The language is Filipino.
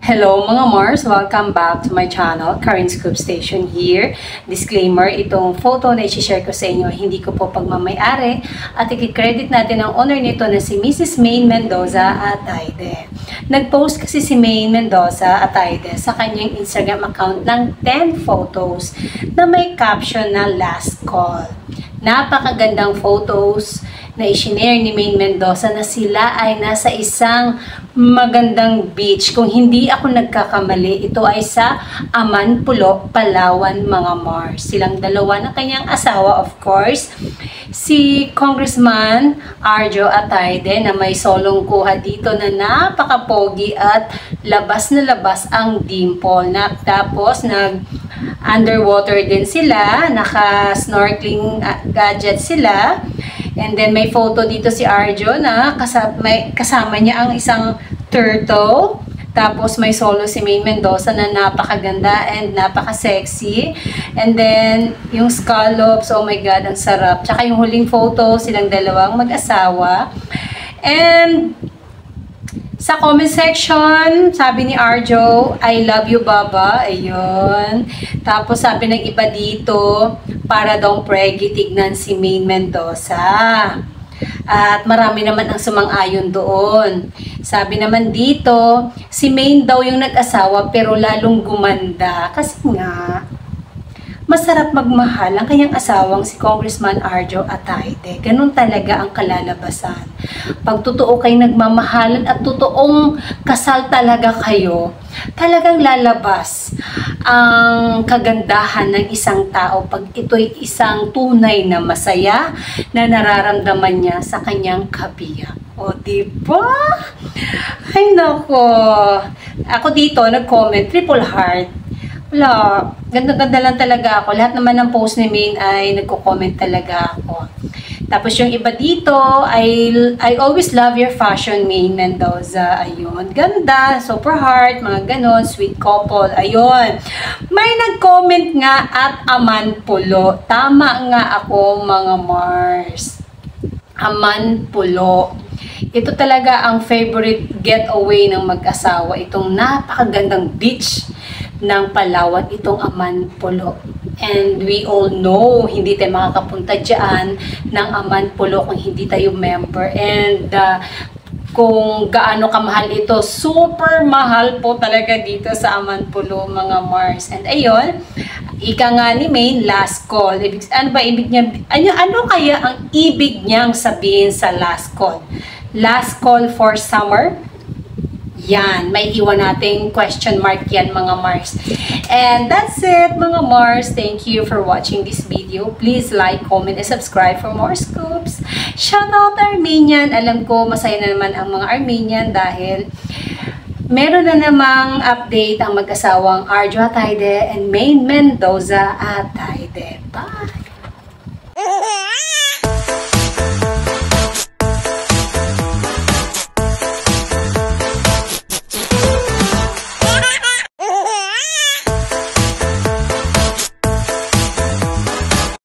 Hello mga Mars! Welcome back to my channel, Karin Scoop Station here. Disclaimer, itong photo na i-share ko sa inyo, hindi ko po pagmamayari at i-credit natin ang owner nito na si Mrs. Maine Mendoza Ataide. Nag-post kasi si Maine Mendoza Ataide sa kanyang Instagram account ng 10 photos na may caption na last call. Napakagandang photos na i-share ni Maine Mendoza na sila ay nasa isang magandang beach. Kung hindi ako nagkakamali, ito ay sa Amanpulo, Palawan, mga Mars. Silang dalawa ng kanyang asawa, of course. Si Congressman Arjo Ataide na may solong kuha dito na napakapogi at labas na labas ang dimple. Tapos underwater din sila, naka-snorkeling gadget sila. And then may photo dito si Arjo na kasama niya ang isang turtle. Tapos may solo si Maine Mendoza na napakaganda and napaka-sexy. And then yung scallops, oh my god, ang sarap. Tsaka yung huling photo, silang dalawang mag-asawa. And sa comment section, sabi ni Arjo, I love you, Baba. Ayun. Tapos sabi ng iba dito, para daw pregi tignan si Maine Mendoza. At marami naman ang sumang-ayon doon. Sabi naman dito, si Maine daw yung nag-asawa pero lalong gumanda. Kasi nga, masarap magmahal ang kanyang asawang si Congressman Arjo Ataide. Ganun talaga ang kalalabasan. Pag totoo kayo nagmamahalan at totoong kasal talaga kayo, talagang lalabas ang kagandahan ng isang tao pag ito'y isang tunay na masaya na nararamdaman niya sa kanyang kabiyak. O, diba? Ay, nako. Ako dito, nag-comment, triple heart. Wala, ganda-ganda lang talaga ako. Lahat naman ng post ni Maine ay nagko-comment talaga ako. Tapos yung iba dito, I always love your fashion, Maine Mendoza. Ayun, ganda, super heart, mga ganon, sweet couple. Ayun, may nag-comment nga at Amanpulo. Tama nga ako, mga Mars. Amanpulo. Ito talaga ang favorite getaway ng mag-asawa. Itong napakagandang beach ng Palawan, itong Amanpulo. And we all know, hindi tayo makakapunta dyan ng Amanpulo kung hindi tayo member. And kung gaano kamahal ito, super mahal po talaga dito sa Amanpulo, mga Mars. And ayun, ika nga ni Maine, last call. Ano ba ibig niya? Ano kaya ang ibig niyang sabihin sa last call? Last call for summer? Yan, may iwan nating question mark yan, mga Mars. And that's it, mga Mars. Thank you for watching this video. Please like, comment, and subscribe for more scoops. Shout out Armenian. Alam ko, masaya na naman ang mga Armenian dahil meron na namang update ang mag-asawang Arjo Ataide and Maine Mendoza Ataide. Bye!